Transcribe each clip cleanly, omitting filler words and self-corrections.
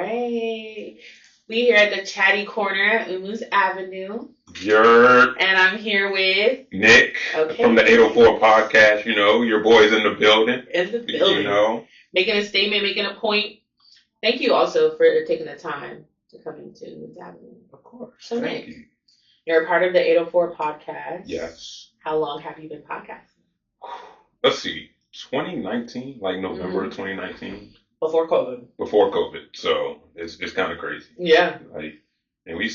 right. We here at the Chatty Corner at Umu's Avenue. And I'm here with Nick from the 804 podcast. You know, your boy's in the building. You know, making a statement, making a point. Thank you also for taking the time to come into Umu's Avenue. Of course. So Thank Nick, you. You're a part of the 804 podcast. Yes. How long have you been podcasting? Let's see, 2019, like November of 2019. Before COVID. So it's kind of crazy. Yeah. And we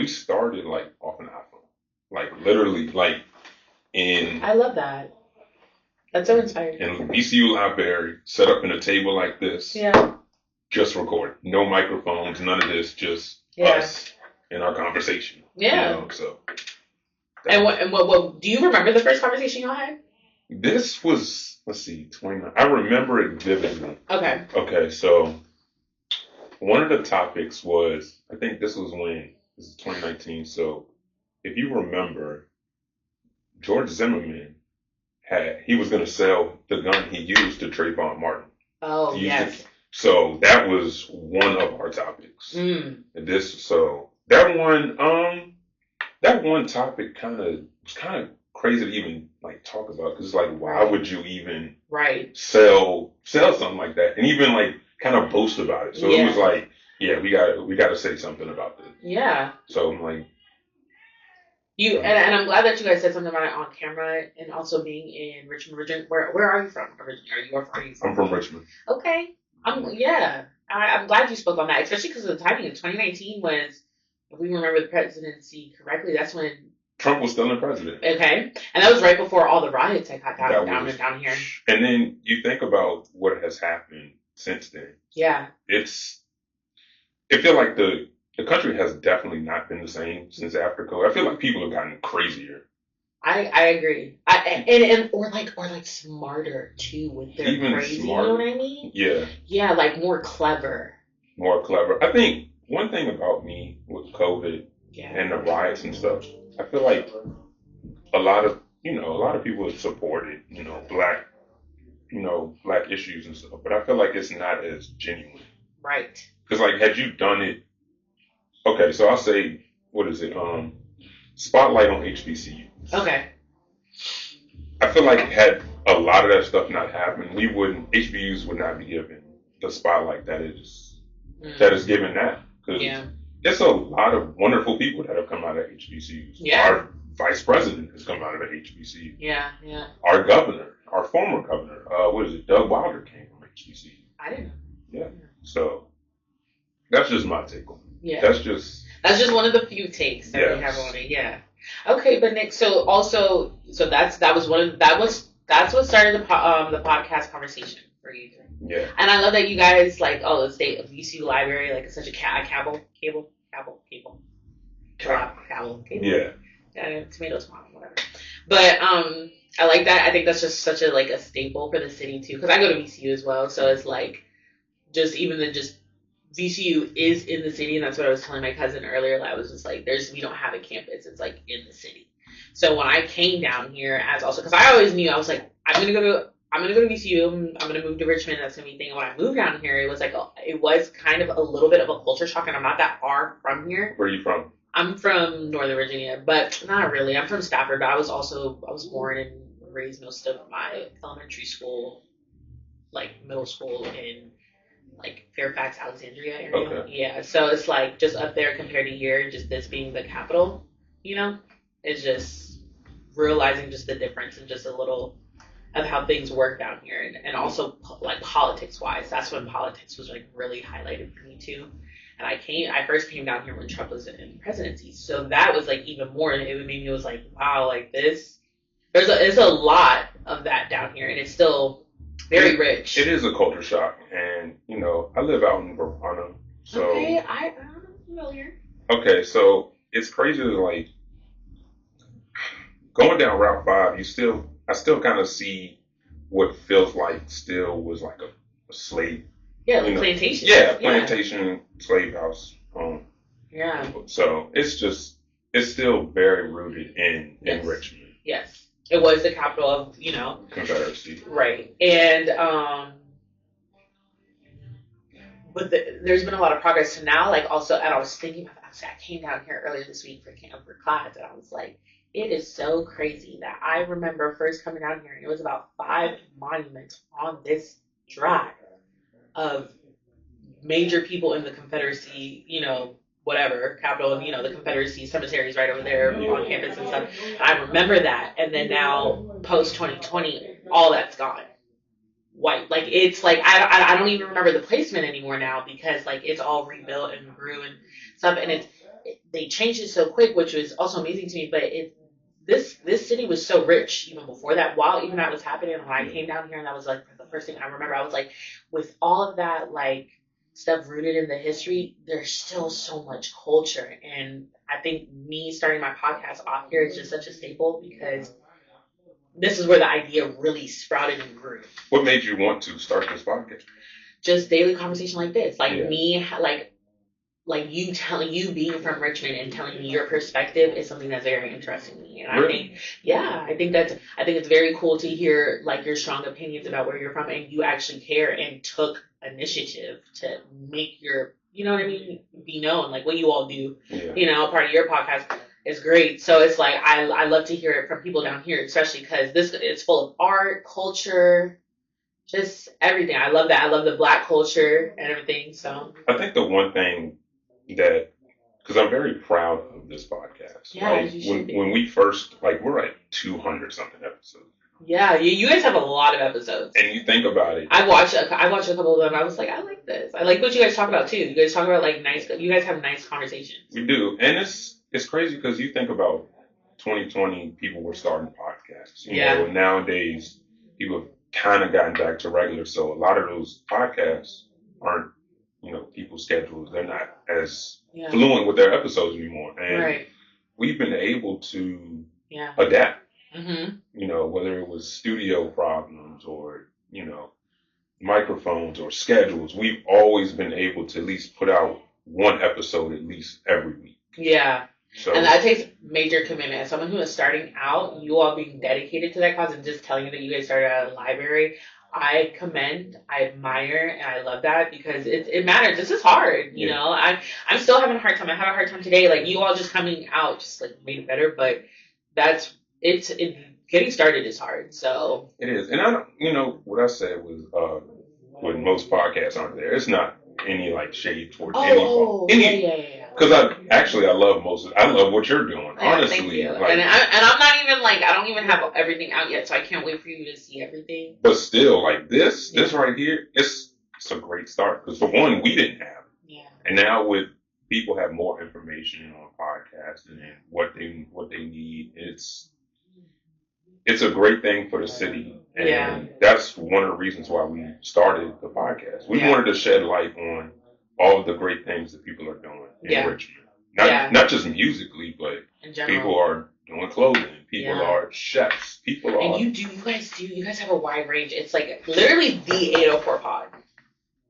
started like off an iPhone, like literally like in. I love that. That's so inspiring. In VCU Library, set up in a table like this. Yeah. Just record, no microphones, none of this, just us and our conversation. Yeah. You know, so. And what do you remember the first conversation y'all had? This was, let's see, 29. I remember it vividly. Okay, so one of the topics was, I think this is 2019. So if you remember, George Zimmerman he was going to sell the gun he used to Trayvon Martin. Oh, yes. So that was one of our topics. That one topic was kind of crazy to even like talk about, because like, why would you even sell something like that, and even like kind of boast about it? So it was like, we gotta say something about this. Yeah. So I'm like, and I'm glad that you guys said something about it on camera, and also being in Richmond. Where are you from originally? Are you from? I'm from Richmond. Okay. I'm glad you spoke on that, especially because of the timing. In 2019 was, if we remember the presidency correctly, that's when Trump was still the president. Okay. And that was right before all the riots that got down here. And then you think about what has happened since then. Yeah. I feel like the country has definitely not been the same since after COVID. I feel like people have gotten crazier. I agree. Or smarter too with their even crazy. Smarter. You know what I mean? Yeah. Yeah, like more clever. I think one thing about me with COVID and the riots and stuff, I feel like a lot of people have supported, black issues and stuff, but I feel like it's not as genuine. Right. Because like, had you done it, okay, so I'll say, what is it? Spotlight on HBCU. Okay. I feel like had a lot of that stuff not happened, HBCUs would not be given the spotlight that is given now. Because there's a lot of wonderful people that have come out of HBCUs. Yeah. Our vice president has come out of a HBCU. Yeah. Our governor, our former governor, Doug Wilder came from HBCU. I didn't know. Yeah. So that's just my take on it. Yeah. That's just one of the few takes that we have on it. Yeah. Okay, but Nick, that's what started the podcast conversation for you. Yeah. And I love that you guys the state of VCU Library, like it's such a cable. Yeah. Tomato, whatever. But I like that. I think that's just such a staple for the city too, because I go to VCU as well. So it's like just VCU is in the city, and that's what I was telling my cousin earlier. I was just like, we don't have a campus. It's like in the city. So when I came down here, because I always knew, I was like, I'm gonna go to VCU. I'm gonna move to Richmond. That's gonna be the thing. And when I moved down here, it was it was kind of a little bit of a culture shock, and I'm not that far from here. Where are you from? I'm from Northern Virginia, but not really. I'm from Stafford, but I was born and raised most of my elementary school, middle school in Fairfax, Alexandria area. Okay. Yeah, so it's just up there compared to here, just this being the capital, it's just realizing just the difference and just a little of how things work down here. And also politics wise, that's when politics was really highlighted for me too. And I first came down here when Trump was in presidency. So that was even more, it made me was wow, this, there's a lot of that down here, and it's still very rich. It is a culture shock, and I live out in Verona, so okay, I'm familiar. Okay, so it's crazy to going down Route 5. I still kind of see what feels like still was a slave. Yeah, plantation. Yeah, plantation slave house. Yeah. So it's still very rooted in Richmond. Yes. It was the capital of, Confederacy. Right. And but there's been a lot of progress to now. Like also, and I was thinking about that. I came down here earlier this week for class, and I was like, it is so crazy that I remember first coming down here, and it was about 5 monuments on this drive of major people in the Confederacy, whatever, Capitol, and, the Confederacy cemeteries right over there on campus and stuff. And I remember that. And then now, post 2020, all that's gone. White. Like, it's like, I don't even remember the placement anymore now because, like, it's all rebuilt and grew and stuff. And they changed it so quick, which was also amazing to me. But this city was so rich even before that. While even that was happening, when I came down here, and that was, like, the first thing I remember, I was like, with all of that, like, stuff rooted in the history, there's still so much culture. And I think me starting my podcast off here is just such a staple because this is where the idea really sprouted and grew. What made you want to start this podcast? Just daily conversation like this. Like me, like you being from Richmond and telling me your perspective is something that's very interesting to me. And really? I think it's very cool to hear like your strong opinions about where you're from and you actually care and took initiative to make your, you know what I mean, be known, like what you all do, part of your podcast is great. So it's like, I love to hear it from people down here, especially because it's full of art, culture, just everything. I love that. I love the Black culture and everything. So I think the one thing that, because I'm very proud of this podcast. Yeah, like when we first, like we're at 200 something episodes. Yeah, you guys have a lot of episodes. And you think about it. I watched a couple of them. I was like, I like this. I like what you guys talk about too. You guys talk about like you guys have nice conversations. We do. And it's crazy because you think about 2020, people were starting podcasts. You know, nowadays, people have kind of gotten back to regular. So a lot of those podcasts aren't, people's schedules. They're not as fluent with their episodes anymore. And we've been able to adapt. Mm-hmm. Whether it was studio problems or, microphones or schedules, we've always been able to at least put out one episode at least every week. Yeah. So, and that takes major commitment. As someone who is starting out, you all being dedicated to that cause and just telling you that you guys started at a library, I commend, I admire, and I love that because it matters. This is hard, you know. I'm still having a hard time. I had a hard time today. Like, you all just coming out just, like, made it better, but getting started is hard, so. It is. And I don't, what I said was, when most podcasts aren't there, it's not any, like, shade toward any. Because I love I love what you're doing, honestly. Thank you. Like, and I'm not even, like, I don't even have everything out yet, so I can't wait for you to see everything. But still, like, this right here, it's a great start. Because, for one, we didn't have it. Yeah. And now with people have more information on podcasts and what they need, it's a great thing for the city. And that's one of the reasons why we started the podcast. We wanted to shed light on all of the great things that people are doing in Richmond. Not just musically, but people are doing clothing. People are chefs. And you guys have a wide range. It's like literally the 804POD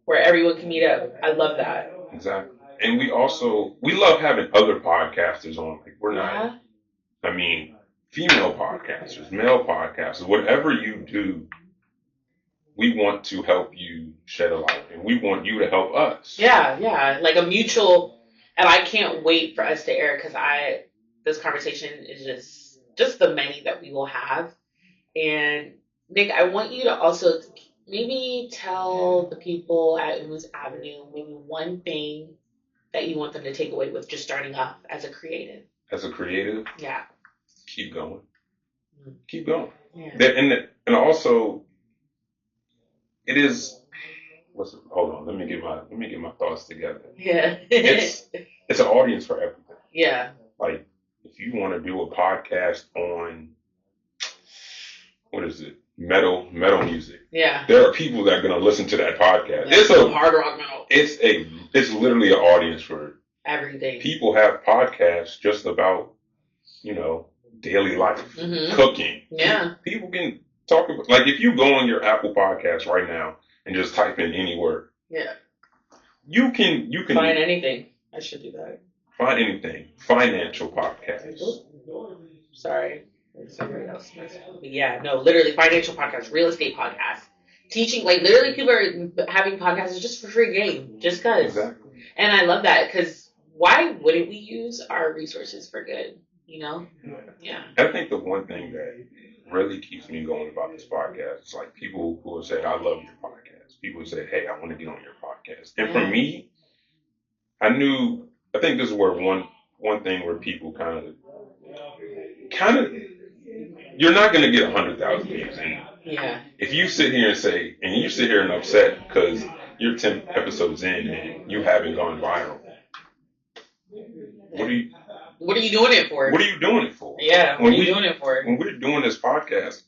where everyone can meet up. I love that. Exactly. And we love having other podcasters on. Like we're not, female podcasters, male podcasters, whatever you do, we want to help you shed a light, and we want you to help us. Yeah, like a mutual, and I can't wait for us to air because this conversation is just the many that we will have. And Nick, I want you to also maybe tell the people at Umus Avenue maybe one thing that you want them to take away with just starting off as a creative. As a creative? Yeah. Keep going. Mm-hmm. Keep going. Yeah. And also, it is. Hold on. Let me get my thoughts together. Yeah. It's an audience for everything. Yeah. Like if you want to do a podcast on what is it? Metal music. Yeah. There are people that are going to listen to that podcast. Yeah, it's a hard rock metal. It's literally an audience for everything. People have podcasts just about daily life, cooking. Yeah. People can talk about, like, if you go on your Apple Podcast right now and just type in any word. Yeah. You can find anything. I should do that. Find anything. Financial podcast. Sorry. Somebody else. But yeah, no, literally financial podcast, real estate podcast, teaching, like literally people are having podcasts just for free game, just because. Exactly. And I love that because why wouldn't we use our resources for good? You know? Yeah. I think the one thing that really keeps me going about this podcast is like people who have said, I love your podcast. People who say, hey, I want to get on your podcast. And for me, I think this is where one thing where people kind of, you're not going to get 100,000 views. And if you sit here and upset because you're 10 episodes in and you haven't gone viral, what are you doing it for? What are you doing it for? Yeah, what are you doing it for? When we're doing this podcast,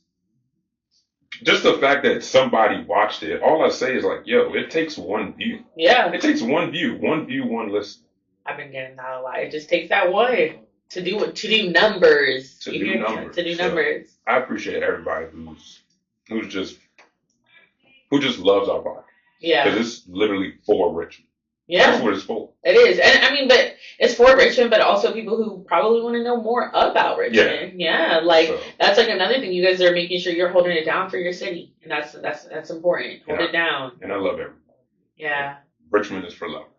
just the fact that somebody watched it, all I say is like, yo, it takes one view. Yeah. It takes one view, one listen. I've been getting that a lot. It just takes that one to do numbers. To do numbers. So I appreciate everybody who just loves our podcast. Yeah. Because it's literally for Richmond. Yeah. That's what it's for. It is. And I mean, but it's for Richmond, but also people who probably want to know more about Richmond. Yeah. That's like another thing. You guys are making sure you're holding it down for your city. And that's important. Hold it down. And I love everybody. Yeah. Richmond is for lovers.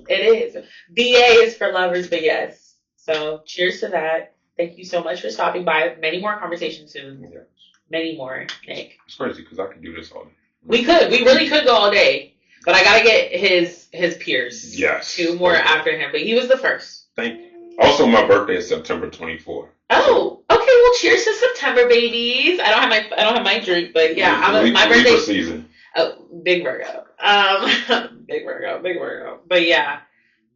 It is. BA is for lovers, but yes. So cheers to that. Thank you so much for stopping by. Many more conversations soon. Yes. Many more, Nick. It's crazy because I could do this all day. We really could go all day. But I gotta get his peers. Yes. 2 more after him. But he was the first. Thank you. Also, my birthday is September 24th. Oh, okay. Well, cheers to September, babies. I don't have my drink, but yeah, my birthday. Libra season. Oh, big Virgo. Big Virgo. But yeah.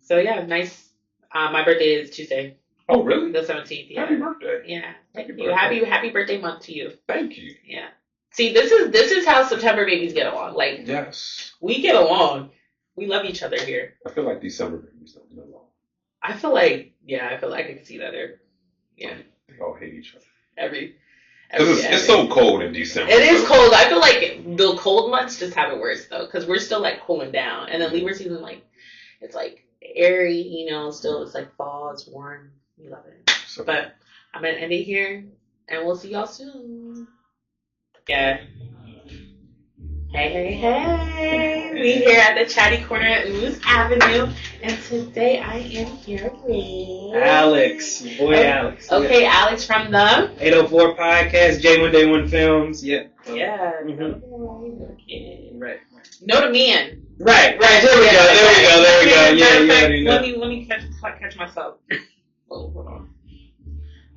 So yeah, nice. My birthday is Tuesday. Oh, really? The 17th. Yeah. Happy birthday. Yeah. Thank you. Happy birthday month to you. Thank you. Yeah. See, this is how September babies get along. Like, yes, we get along. We love each other here. I feel like December babies don't get along. I feel like I can see that there. Yeah. They all hate each other. It's so cold in December. It is cold. I feel like the cold months just have it worse though, because we're still like cooling down, and then Libra season it's like airy, you know. Still, it's like fall. It's warm. We love it. But I'm gonna end it here, and we'll see y'all soon. Yeah. Hey. We here at the Chatty Corner at Ooze Avenue. And today I am here with Alex. Alex. Okay, Alex from the 804 Podcast, J1Day1 Films. Yeah. Yeah. Mm-hmm. Right. Know the man. Right. There we go. Yeah, let me catch myself. Oh, hold on.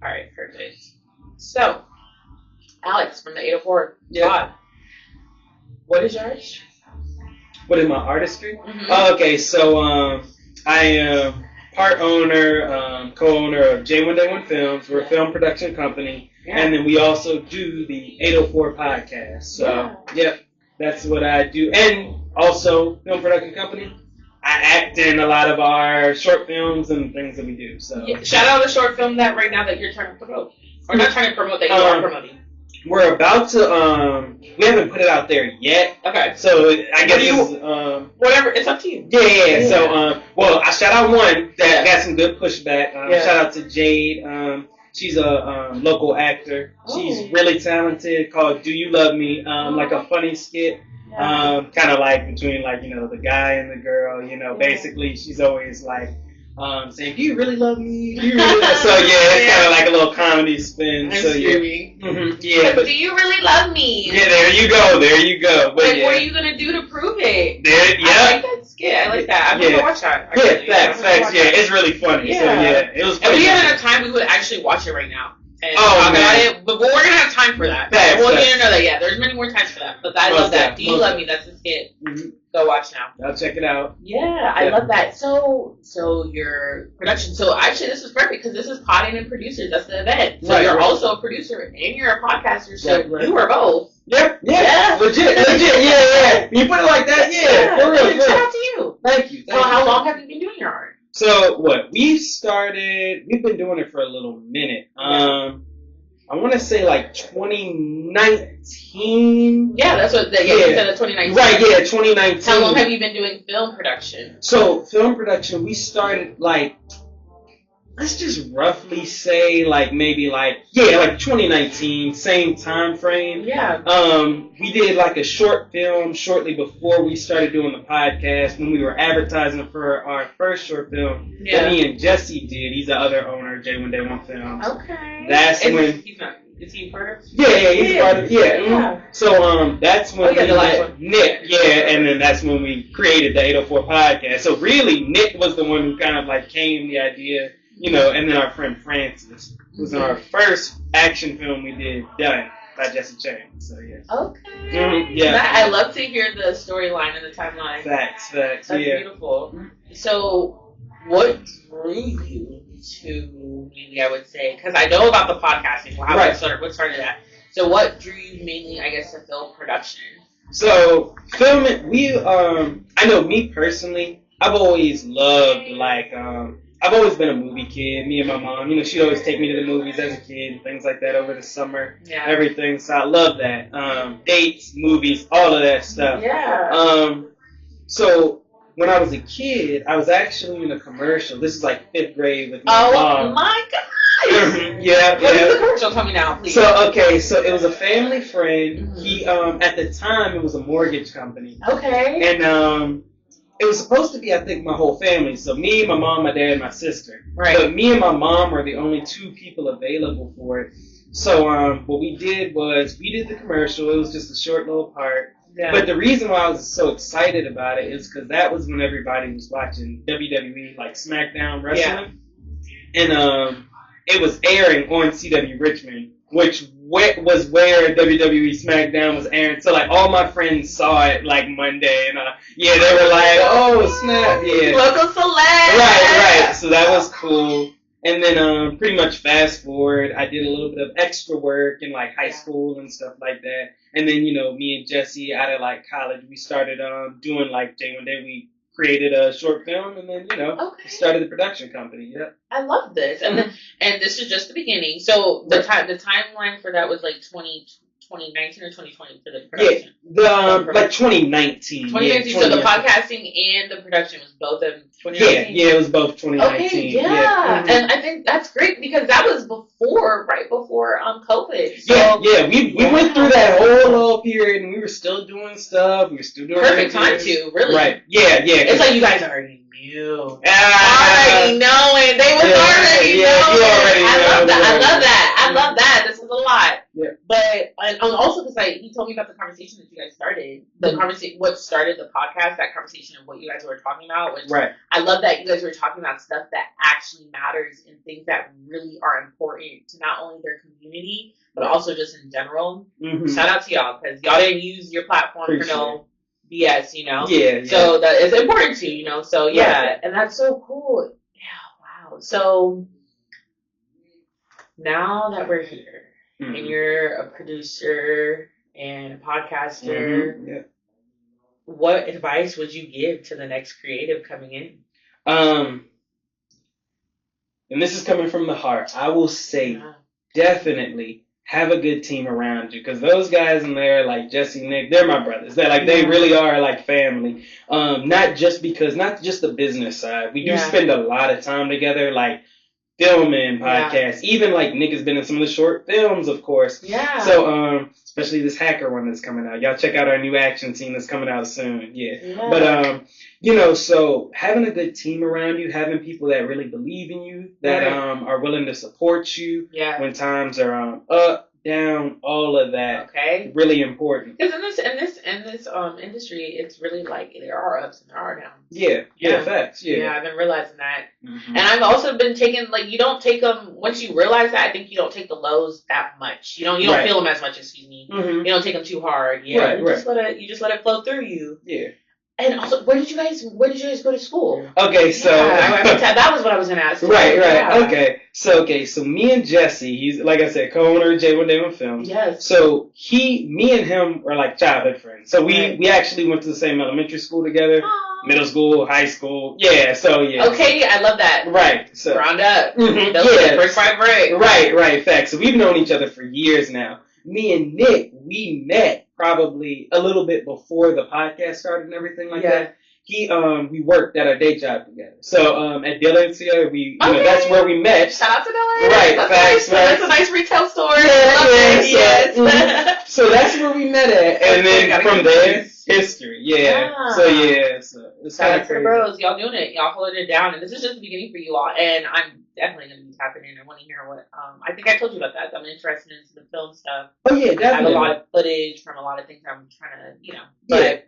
Alright, perfect. So Alex from the 804 Pod. What is yours? What is my artistry? Mm-hmm. Okay, so I am part owner, co-owner of J1Day1 Films. We're a film production company. Yeah. And then we also do the 804 Podcast. So, that's what I do. And also, film production company. I act in a lot of our short films and things that we do. So shout out a short film that right now that you're trying to promote. Or not trying to promote, that you are promoting. We're about to, we haven't put it out there yet. Okay. So I guess whatever, it's up to you. Yeah. So, I shout out one that got some good pushback. Shout out to Jade. She's a local actor. She's really talented, called Do You Love Me? Like a funny skit. Kind of like between the guy and the girl, basically she's always like, saying, do you really love me? Do you really So it's kind of like a little comedy spin. I'm screaming. Yeah. But do you really love me? Yeah, there you go. But what are you going to do to prove it? I like that skit. I like that. I'm going to watch that. Facts. Yeah, it's really funny. Yeah. So it was funny. If we had enough time, we would actually watch it right now. And talk about it, but we're gonna have time for that. We'll get into that. Yeah, there's many more times for that. But I love that. Do you love me? That's a skit. Mm-hmm. Go watch now. I'll check it out. Yeah, I love that. So your production. So actually, this is perfect because this is Poddin and Producers. That's the event. So you're also a producer and you're a podcaster. So you are both. Yep. Yeah. Legit. Yeah. You put it like that. Yeah. For real. Shout out to you. Thank you. So how long have you been doing your art? So we've been doing it for a little minute. I want to say like 2019. Yeah, that's what, you said 2019. Right, 2019. How long have you been doing film production? So film production, we started like let's just roughly say like 2019, same time frame. Yeah. We did like a short film shortly before we started doing the podcast when we were advertising for our first short film that me and Jesse did. He's the other owner of J1Day1 Films. Okay. That's when. Is he part of? Yeah, he's part of. Yeah. So that's when we met Nick. Yeah, and then that's when we created the 804 podcast. So really, Nick was the one who kind of like came the idea, and then our friend Francis was in our first action film we did done by Jesse Chang. So yeah. Okay. Yeah. I love to hear the storyline and the timeline. Facts. That's beautiful. So, what drew you to mainly, I would say, because I know about the podcasting, what started that. So what drew you mainly, I guess, to film production? So filming, I know me personally, I've always loved I've always been a movie kid. Me and my mom, she'd always take me to the movies as a kid and things like that over the summer. Yeah. Everything. So I love that. Dates, movies, all of that stuff. Yeah. So when I was a kid, I was actually in a commercial. This is like 5th grade with my mom. Oh my God! Yeah. What is the commercial? Tell me now, please. So it was a family friend. He at the time it was a mortgage company. Okay. And it was supposed to be, I think, my whole family. So me, my mom, my dad, and my sister. Right. But me and my mom were the only 2 people available for it. So what we did was we did the commercial. It was just a short little part. Yeah. But the reason why I was so excited about it is because that was when everybody was watching WWE, like SmackDown Wrestling. Yeah. And it was airing on CW Richmond, which was where WWE SmackDown was airing. So, like, all my friends saw it, like, Monday. And, they were like, oh, snap, yeah. Local celeb. Right. So that was cool. And then pretty much fast forward, I did a little bit of extra work in, like, high school and stuff like that. And then, me and Jesse out of, like, college, we started doing, like, J1Day. We created a short film and then, started the production company. Yep. I love this. And and this is just the beginning. So the timeline for that was, like, 2019 or 2020 for the production? Yeah, like 2019. 2019, so the podcasting and the production was both in 2019? Yeah, it was both 2019. Okay, yeah. And I think that's great because that was right before COVID. So, we went through that whole little period and we were still doing stuff. We were still doing perfect time too, really. Right, yeah. It's like you guys already knew. Already knowing. They was already knowing. I love that. This is a lot. Yeah. But and also because he told me about the conversation that you guys started, what started the podcast, that conversation of what you guys were talking about. Which I love that you guys were talking about stuff that actually matters and things that really are important to not only their community but also just in general. Mm-hmm. Shout out to y'all because y'all didn't use your platform for no BS, Yeah. So that is important to So and that's so cool. Yeah, wow. So now that we're here. Mm-hmm. And you're a producer and a podcaster. Mm-hmm. Yeah. What advice would you give to the next creative coming in? And this is coming from the heart. I will say definitely have a good team around you because those guys in there, like Jesse, Nick, they're my brothers. They really are like family. Not just the business side. We do spend a lot of time together, like filming podcasts. Even like Nick has been in some of the short films, of course. Yeah. So especially this hacker one that's coming out. Y'all check out our new action scene that's coming out soon. Yeah. But so having a good team around you, having people that really believe in you, that are willing to support you when times are up, down, all of that. Okay. Really important. Because in this industry, it's really like there are ups and there are downs. Yeah, facts. Yeah, I've been realizing that. Mm-hmm. And I've also been taking, like, you don't take them, once you realize that, I think you don't take the lows that much. You don't feel them as much, excuse me. Mm-hmm. You don't take them too hard. Yeah. You just let it flow through you. Yeah. And also, where did you guys go to school? Okay, so that was what I was gonna ask. Right. Yeah. Okay. So me and Jesse, he's, like I said, co-owner of J1Day1 Films. Yes. So me and him are like childhood friends. So we actually went to the same elementary school together, middle school, high school. Yeah. So yeah. Okay, I love that. Right. So round up. Mm-hmm. Brick by brick. Right. Facts. So we've known each other for years now. Me and Nick, we met probably a little bit before the podcast started and everything like that. we worked at our day job together. So at Dillard's here, that's where we met. Shout out to Dillard's. Right, facts. That's a nice retail store. Yes. So that's where we met at, and then from there, history. Yeah. So it's kind of crazy. Bros, y'all doing it. Y'all holding it down, and this is just the beginning for you all. And I'm definitely gonna be tapping in. I want to hear what. I think I told you about that. I'm interested in the film stuff. Oh yeah, definitely. I have a lot of footage from a lot of things I'm trying to, but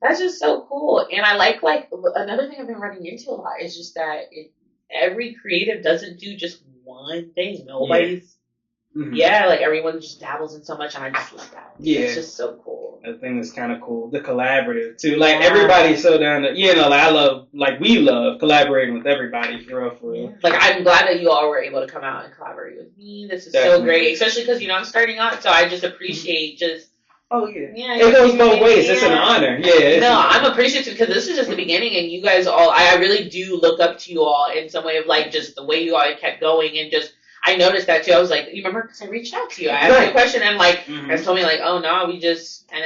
that's just so cool. And I like another thing I've been running into a lot is just that every creative doesn't do just one thing. Nobody's. Like everyone just dabbles in so much, and I just love that. It's just so cool. I think it's kind of cool. The collaborative too, like everybody's so down to, we love collaborating with everybody for real. Like I'm glad that you all were able to come out and collaborate with me. This is so great, especially because I'm starting out, so I just appreciate just. Oh yeah, it goes both ways. It's an honor. I'm appreciative because this is just the beginning, and you guys all, I really do look up to you all in some way of like just the way you all kept going, and just. I noticed that too. I was like, you remember? Because I reached out to you. I asked you a question, and guys told me like, oh no, we just, and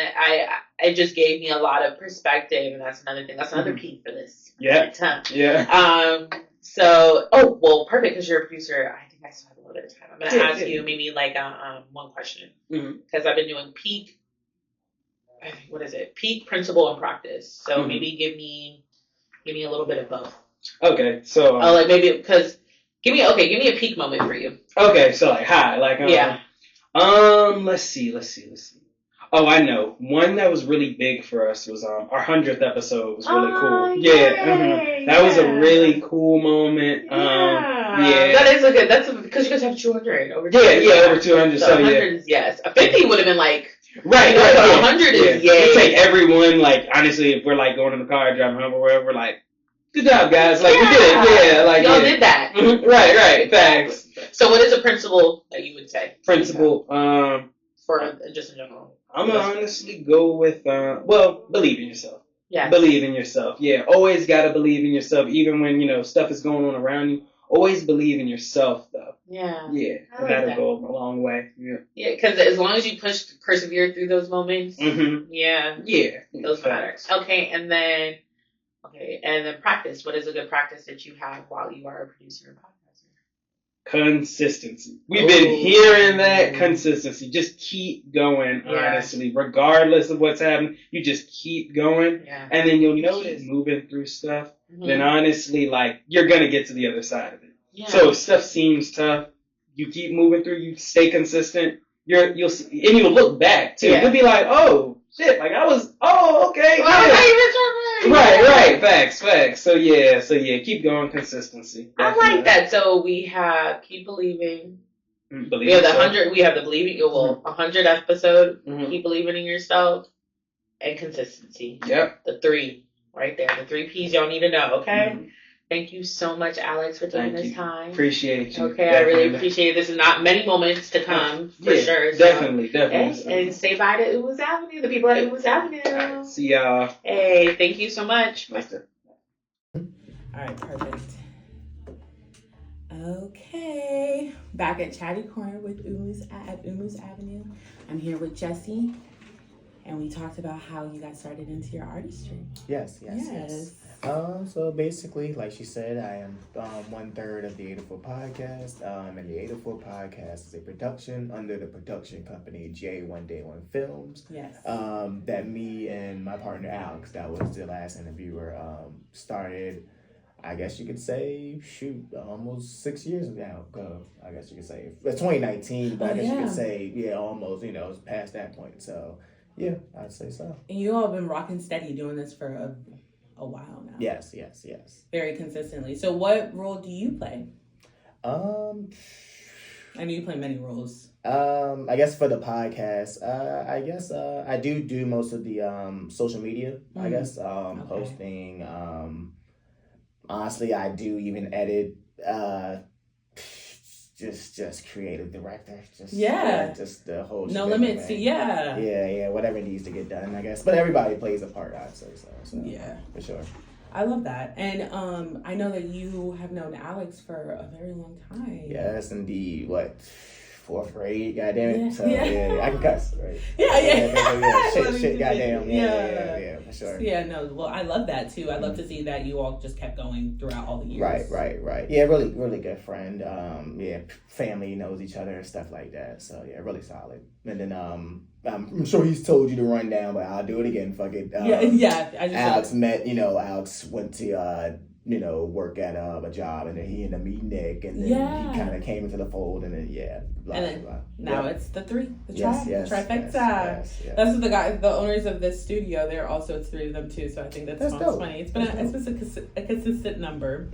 it just gave me a lot of perspective, and that's another thing. That's another key for this. Yeah. So, perfect because you're a producer. I think I still have a little bit of time. I'm gonna ask you maybe one question because I've been doing peak. What is it? Peak, principle, and practice. So maybe give me a little bit of both. Okay, so maybe because. Give me a peak moment for you. Okay, so high, let's see. Oh, I know. One that was really big for us was our 100th episode was really cool. That was a really cool moment. That is that's because you guys have 200 over 200. Over 200. So 100 is yes. A 50 would have been like. Right. 100 is You take everyone, honestly, if we're going in the car, driving home or wherever, good job, guys. We did it. Y'all did that. Right. Thanks. So what is a principle that you would say? Principle, for just in general. I'm going to honestly go with, believe in yourself. Yeah. Believe in yourself. Yeah. Always got to believe in yourself, even when, stuff is going on around you. Always believe in yourself, though. Yeah. Yeah. That'll go a long way. Yeah. Yeah, because as long as you persevere through those moments. Yeah. Those matter. Okay, and then practice. What is a good practice that you have while you are a producer and podcaster? Consistency. We've been hearing that consistency. Just keep going, honestly. Regardless of what's happening, you just keep going. Yeah. And then you'll notice moving through stuff. Then honestly, you're going to get to the other side of it. Yeah. So if stuff seems tough, you keep moving through, you stay consistent. You'll see, and you'll look back too. You'll be like, oh shit, okay. Right. Facts. So keep going, consistency. Definitely. I like that. So we have keep believing. We have the 100. We have the believing. 100 episode. Keep believing in yourself, and consistency. Yep. The 3 right there. The 3 P's y'all need to know. Okay. Thank you so much, Alex, for taking this time. Appreciate you. Okay, definitely. I really appreciate it. This is not many moments to come, for sure. Definitely. And say bye to Uwaz Avenue, the people at Uwaz Avenue. Right, see y'all. Hey, thank you so much. Nice. All right, perfect. Okay, back at Chatty Corner with Uwaz Avenue. I'm here with Jesse, and we talked about how you got started into your artistry. Yes. So basically, like she said, I am 1/3 of the 804 podcast, and the 804 podcast is a production under the production company J1Day1 Films. Yes. That me and my partner Alex, that was the last interviewer, started. I guess you could say, almost 6 years ago. I guess you could say 2019, but I guess you could say, almost. It's past that point. So. Yeah, I'd say so. And you all have been rocking steady doing this for a while now. Yes. Very consistently. So what role do you play? I know you play many roles. I guess for the podcast, I do most of the social media, I guess. Posting. Honestly, I do even edit. Just creative director. Just the whole. No limits. Yeah. Whatever needs to get done, I guess. But everybody plays a part, I'd say so. Yeah, for sure. I love that, and I know that you have known Alex for a very long time. Yes, indeed. 4th grade, goddamn it. So yeah, I can cuss, right? Shit, goddamn. Yeah, for sure. Yeah, no, well, I love that too. I love to see that you all just kept going throughout all the years. Right. Yeah, really, really good friend. Family knows each other and stuff like that. So yeah, really solid. And then I'm sure he's told you to run down, but I'll do it again. Fuck it. Alex went to work at a job, and then he ended up meeting Nick, and then he kind of came into the fold, and then now it's the three, the trifecta. Yes. That's what the owners of this studio. It's 3 of them too. So I think that's funny. It's been a consistent number.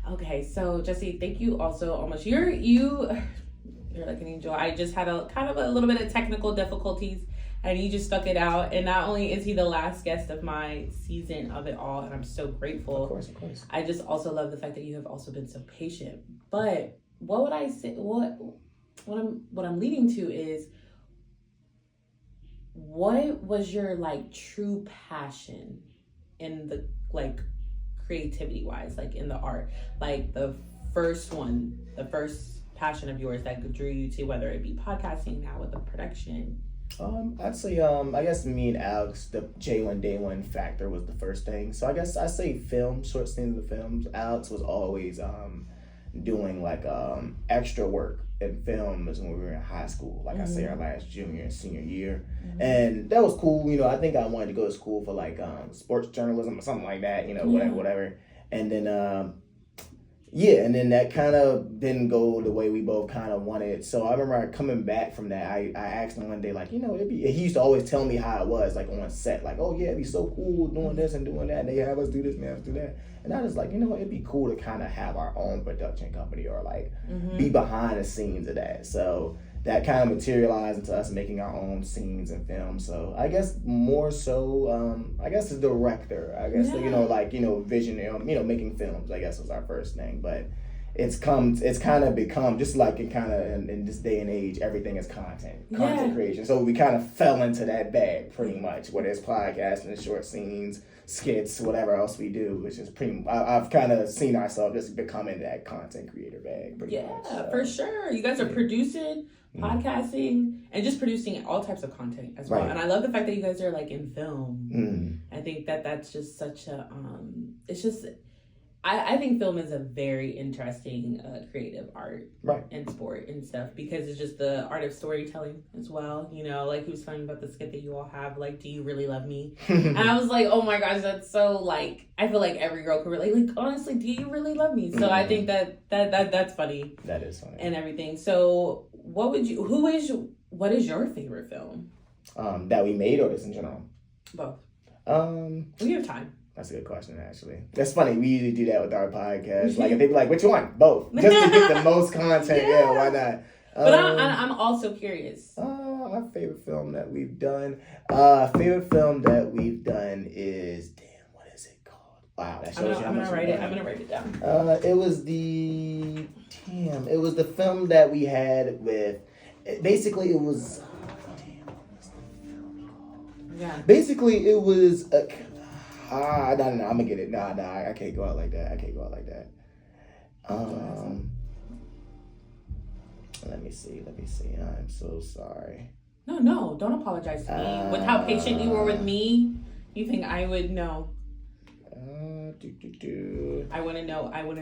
Okay, so Jesse, thank you also almost. You're like an angel. I just had a kind of a little bit of technical difficulties, and he just stuck it out. And not only is he the last guest of my season of it all, and I'm so grateful. Of course. I just also love the fact that you have also been so patient. But what would I say? What I'm leading to is, what was your like true passion in the like creativity wise, like in the art, like the first passion of yours that drew you to, whether it be podcasting now with the production? I'd say, I guess me and Alex, the J1Day1 factor was the first thing. So I guess I say film, short scenes of films. Alex was always doing like extra work in films when we were in high school. Like I say, our last junior and senior year, and that was cool. I think I wanted to go to school for like sports journalism or something like that. Whatever. And then and then that kind of didn't go the way we both kind of wanted. So I remember coming back from that, I asked him one day, like, he used to always tell me how it was, like, on set. Like, oh, yeah, it'd be so cool doing this and doing that. And they have us do this and have us do that. And I was like, it'd be cool to kind of have our own production company or, like, be behind the scenes of that. So that kind of materialized into us making our own scenes and films. So I guess more so, the director, vision, making films, I guess was our first thing. But it's kind of become, just like in this day and age, everything is content creation. So we kind of fell into that bag pretty much, whether it's podcasting, short scenes, skits, whatever else we do, which is I've kind of seen ourselves just becoming that content creator bag pretty much. So, for sure. You guys are producing, podcasting, and just producing all types of content as well. Right. And I love the fact that you guys are like in film. I think that's just such a I think film is a very interesting creative art and sport and stuff, because it's just the art of storytelling as well. Like he was talking about the skit that you all have, like, do you really love me? And I was like, oh my gosh, that's so, like, I feel like every girl could relate. Like, honestly, do you really love me? So I think that's funny. That is funny. And everything. So what is your favorite film? That we made, or just in general? Both. We have time. That's a good question, actually. That's funny. We usually do that with our podcast. Like, if they be like, which one? Both. Just to get the most content. Yeah, why not? But I'm also curious. Our favorite film that we've done. Is, what is it called? Wow, that shows I'm gonna write it down. It was the film that we had with, basically it was, what's the film called? Yeah. Basically it was no, I'm gonna get it. Nah, I can't go out like that. Let me see. I'm so sorry. No, don't apologize to me. With how patient you were with me, you think I would know? I want to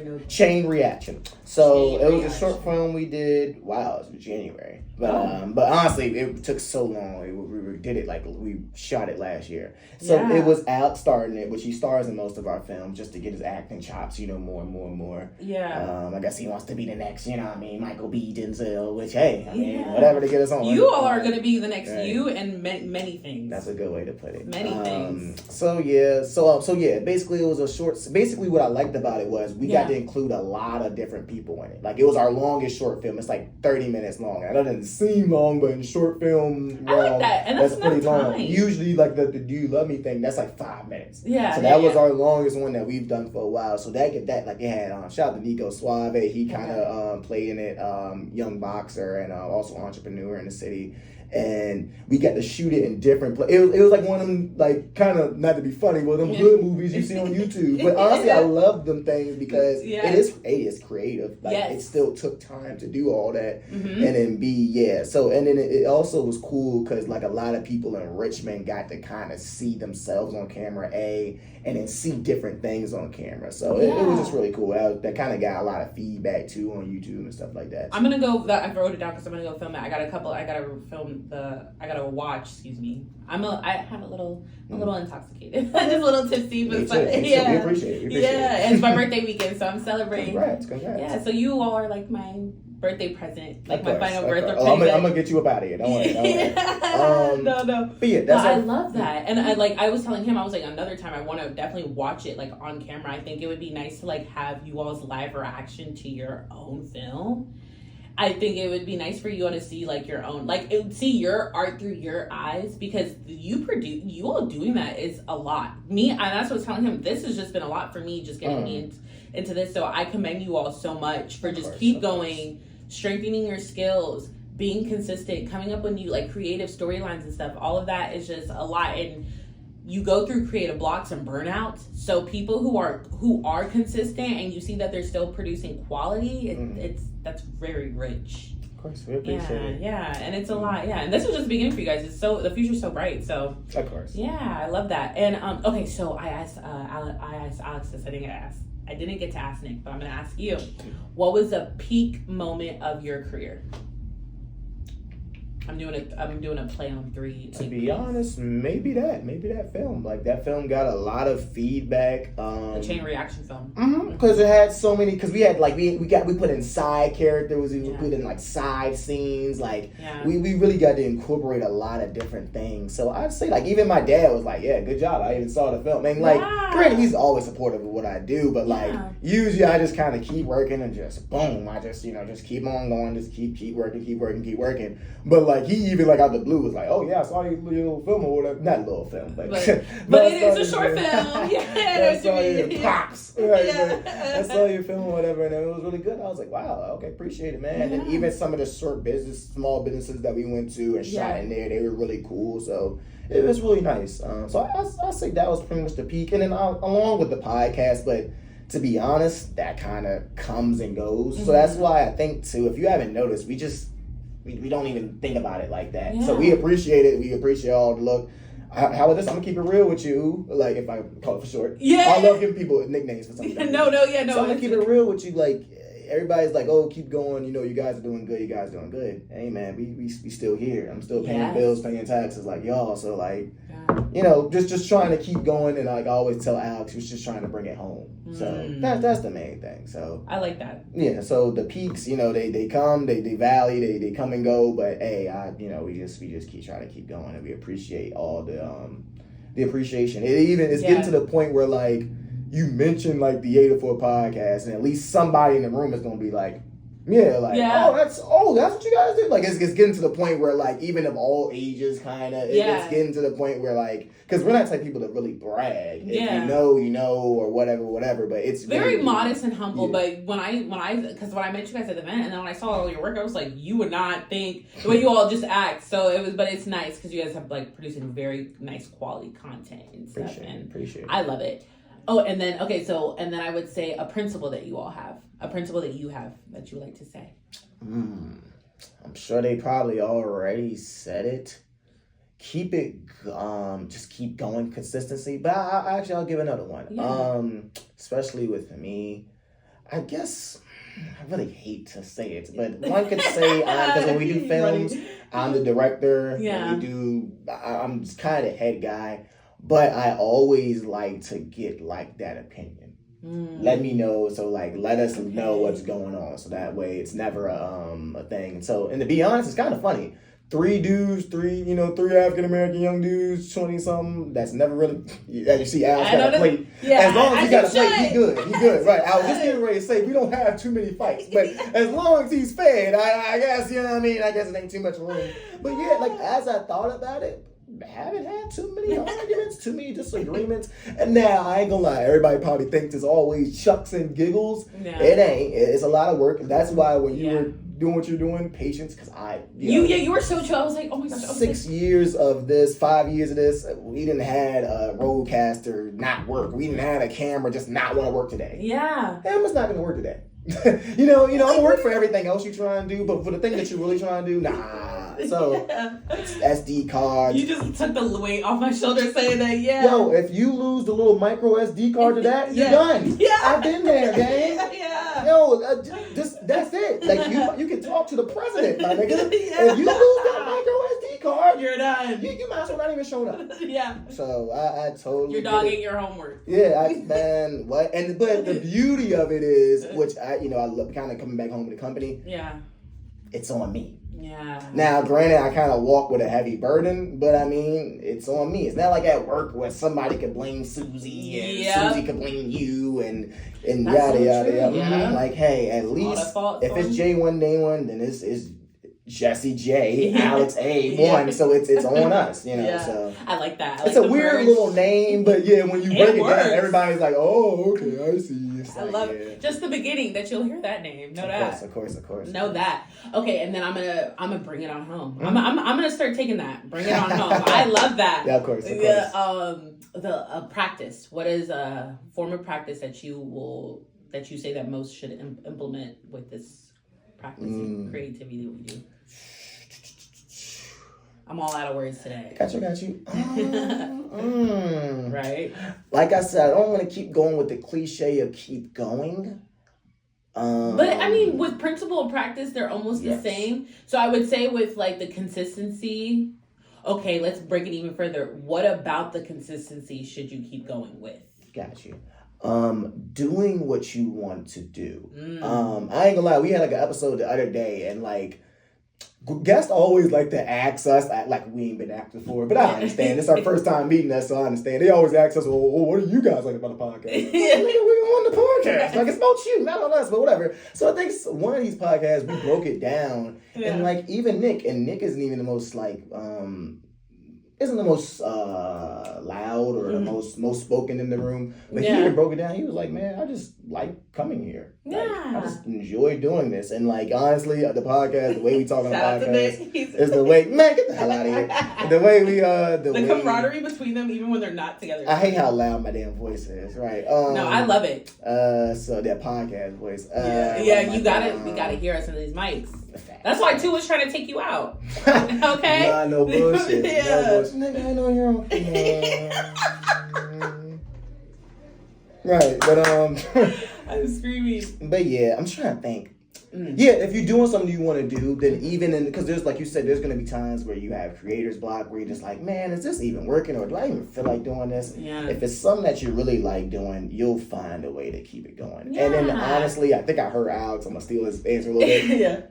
know. Chain Reaction. So it was a short film we did. Wow, it was January. But honestly, it took so long. We did it, like, we shot it last year. So it was Alex starting it, which he stars in most of our films, just to get his acting chops, more and more. Yeah. I guess he wants to be the next, Michael B. Denzel, which, hey, whatever to get us on. You all are going to be the next you and many things. That's a good way to put it. Many things. So basically it was a short. Basically, what I liked about it was we got to include a lot of different people in it. Like, it was our longest short film. It's like 30 minutes long. I know it doesn't seem long, but in short film, I like that, and that's pretty long. Usually, like the "Do You Love Me" thing, that's like 5 minutes. Yeah. So that was our longest one that we've done for a while. So like it had shout out to Nico Suave. He kind of played in it, young boxer and also entrepreneur in the city. and we got to shoot it in different places. It was like one of them, like, kind of, not to be funny, but them good movies you see on YouTube. But honestly, I love them things because it is creative. Like, it still took time to do all that. And then so, and then it also was cool because, like, a lot of people in Richmond got to kind of see themselves on camera, and then see different things on camera. So it was just really cool. That kind of got a lot of feedback, too, on YouTube and stuff like that. I'm going to go, I wrote it down because I'm going to go film it. I got to watch, excuse me. I have a little intoxicated. Just a little tipsy, but we appreciate it. And it's my birthday weekend, so I'm celebrating. Congrats. Yeah, so you all are like my birthday present, like my final birthday present. I'm gonna get you up out of here. Don't worry. No. But yeah, that's I love that, and I was telling him, I was like, another time I want to definitely watch it like on camera. I think it would be nice to like have you all's live reaction to your own film. I think it would be nice for you all to see like your own, like see your art through your eyes, because you all doing that is a lot. And that's what I was telling him. This has just been a lot for me, just getting me into this. So I commend you all so much for just keep going, strengthening your skills, being consistent, coming up with new like creative storylines and stuff. All of that is just a lot, and you go through creative blocks and burnouts. So people who are consistent and you see that they're still producing quality, that's very rich. Of course, we appreciate it. Yeah, and it's a lot. Yeah, and this was just the beginning for you guys. The future's so bright. So of course. Yeah, I love that. And okay, so I asked Alex this. I didn't get to ask Nick, but I'm gonna ask you. What was the peak moment of your career? I'm doing a play on 3. To be honest, maybe that film. Like, that film got a lot of feedback. The chain reaction film. Because it had so many. Because we had like we put in side characters. We put in like side scenes. Like we really got to incorporate a lot of different things. So I'd say like even my dad was like, yeah, good job. I even saw the film. And like, granted, he's always supportive of what I do. But like usually I just kind of keep working and just boom. I just just keep on going. Just keep working. But like he even like out the blue was like, oh yeah, I saw your little film or whatever. Not a little film, but it is a short film. Yeah, I saw your pops. Right? I saw your film or whatever, and it was really good. I was like, wow, okay, appreciate it, man. And even some of the small businesses that we went to and shot in there, they were really cool. So it was really nice. So I say that was pretty much the peak, and then along with the podcast, but. To be honest, that kind of comes and goes. So that's why I think too, if you haven't noticed, we don't even think about it like that. So we appreciate it. We appreciate all the look. How about this? I'm gonna keep it real with you. Like, if I call it for short. Yeah. I love giving people nicknames for something. No. So I'm gonna keep it real with you. Like, everybody's like, oh, keep going. You guys are doing good. You guys are doing good. Hey, man, we still here. I'm still paying bills, paying taxes like y'all. So like, just trying to keep going. And like I always tell Alex, he was just trying to bring it home. So that's the main thing. So I like that. Yeah. So the peaks, they come, they valley, they come and go. But hey, we just keep trying to keep going, and we appreciate all the appreciation. It's getting to the point where like you mentioned like the 804 podcast, and at least somebody in the room is gonna be like, that's what you guys do. Like it's getting to the point where like even of all ages, kind of it's getting to the point where like, because we're not the type of people that really brag. If you know, or whatever. But it's very really modest and humble. But when I met you guys at the event, and then when I saw all your work, I was like, you would not think the way you all just act. So it's nice because you guys have like producing very nice quality content and stuff. Appreciate it. I love it. Oh, and then I would say a principle that you all have. A principle that you have that you like to say. I'm sure they probably already said it. Keep it, just keep going, consistency. But I'll give another one. Yeah. Especially with me, I guess I really hate to say it, but one could say because when we do films, I'm the director. Yeah. I'm kind of the head guy, but I always like to get like that opinion. Let me know. So like, let us know what's going on. So that way it's never a thing. So, and to be honest, it's kind of funny. Three African-American young dudes, 20-something, that's never really, as you see, Al's got a plate. Yeah, as long as he got a plate, he good, right. I was just getting ready to say, we don't have too many fights, but as long as he's fed, I guess, you know what I mean? I guess it ain't too much room. But yeah, like, as I thought about it, haven't had too many arguments, too many disagreements. And now, I ain't gonna lie, everybody probably thinks it's always chucks and giggles. No. It ain't. It's a lot of work. And that's why when you were doing what you're doing, patience, because you were so chill. I was like, oh my gosh. 6 years of this, 5 years of this, we didn't had a roadcaster not work. We didn't have a camera just not want to work today. Yeah. Camera's not going to work today. you know, I'm going to work for everything else you try and do, but for the thing that you're really trying to do, nah. So, SD cards. You just took the weight off my shoulder saying that, Yo, if you lose the little micro SD card to that, you're done. Yeah. I've been there, gang. Yeah. Yo, that's it. Like, you can talk to the president, my nigga. If you lose that micro SD card, you're done. You might as well not even show up. Yeah. So, I totally your dog ate your homework. Yeah, what? But the beauty of it is, which I love kind of coming back home to the company. Yeah. It's on me. Yeah. Now, granted, I kind of walk with a heavy burden, but I mean, it's on me. It's not like at work where somebody could blame Susie and Susie could blame you and yada, yada, yada. Yeah. Like, hey, at least if it's J1Day1, then it's Jesse J, Alex A1, so it's on us, So I like that. It's a weird little name, but when you break it down, everybody's like, oh, okay, I see. I love it. Just the beginning that you'll hear that name. Know that. Of course. Know that. Okay, and then I'm gonna bring it on home. I'm gonna start taking that. Bring it on home. I love that. Yeah, of course. The practice. What is a form of practice that you say that most should implement with this practice and creativity that we do? I'm all out of words today. Got you. Right? Like I said, I don't want to keep going with the cliche of keep going. But I mean, with principle and practice, they're almost the same. So I would say with like the consistency, okay, let's break it even further. What about the consistency should you keep going with? Got you. Doing what you want to do. I ain't gonna lie, we had like an episode the other day and like guests always like to ask us, like we ain't been asked before, but I understand. It's our first time meeting us, so I understand. They always ask us, well, what do you guys like about the podcast? Nigga, we're on the podcast. Like, it's about you, not on us, but whatever. So I think one of these podcasts, we broke it down, and like even Nick isn't even the most like, isn't the most loud or the most spoken in the room. But he even broke it down. He was like, man, I just like coming here. Like, I just enjoy doing this. And like, honestly, the podcast, the way we talk on the podcast is the way, man, get the hell out of here. The way we, the camaraderie between them, even when they're not together. I hate how loud my damn voice is, right? No, I love it. So that podcast voice. We gotta hear us in these mics. That's why 2 was trying to take you out. Okay? Nah, no bullshit. No bullshit. Nigga, I know you're on. Right, but I'm screaming. But yeah, I'm trying to think. Yeah, if you're doing something you want to do, then because there's, like you said, there's going to be times where you have creator's block where you're just like, man, is this even working, or do I even feel like doing this? Yeah. If it's something that you really like doing, you'll find a way to keep it going. Yeah. And then honestly, I think I heard Alex, I'm going to steal his answer a little bit. Yeah.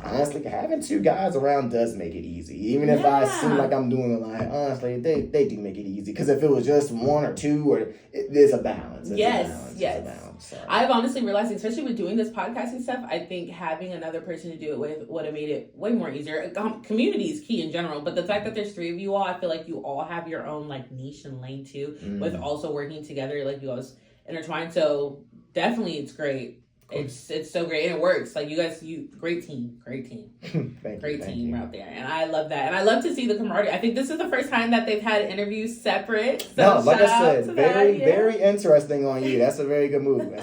Honestly, having 2 guys around does make it easy. Even if I seem like I'm doing a lot, honestly, they do make it easy. Because if it was just 1 or 2, there's a balance. Yes. So. I've honestly realized, especially with doing this podcasting stuff, I think having another person to do it with would have made it way more easier. Community is key in general, but the fact that there's 3 of you all, I feel like you all have your own like niche and lane too, with also working together, like you guys intertwined. So definitely, it's great. It's so great, and it works. Like you guys, great team great team out there, and I love that, and I love to see the camaraderie. I think this is the first time that they've had interviews separate. So no, like I said, very interesting on you. That's a very good move. I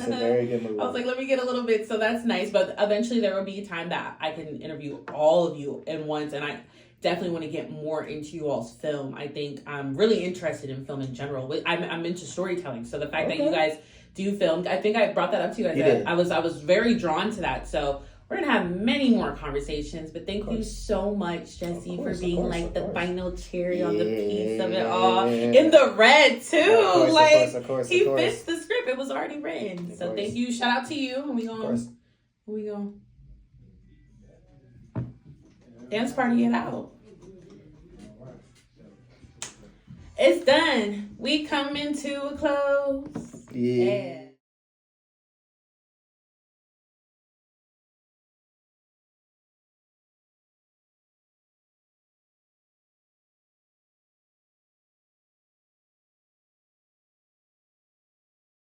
was like, let me get a little bit, so that's nice. But eventually, there will be a time that I can interview all of you at once, and I definitely want to get more into you all's film. I think I'm really interested in film in general. I'm into storytelling, so the fact that you guys do film, I think I brought that up to you guys. I was very drawn to that. So we're gonna have many more conversations. But thank you so much, Jesse, for being the final cherry on the piece of it all. In the red too. Of course. He finished the script. It was already written. So thank you. Shout out to you. And we go dance party it out. It's done. We come into a close. Yeah.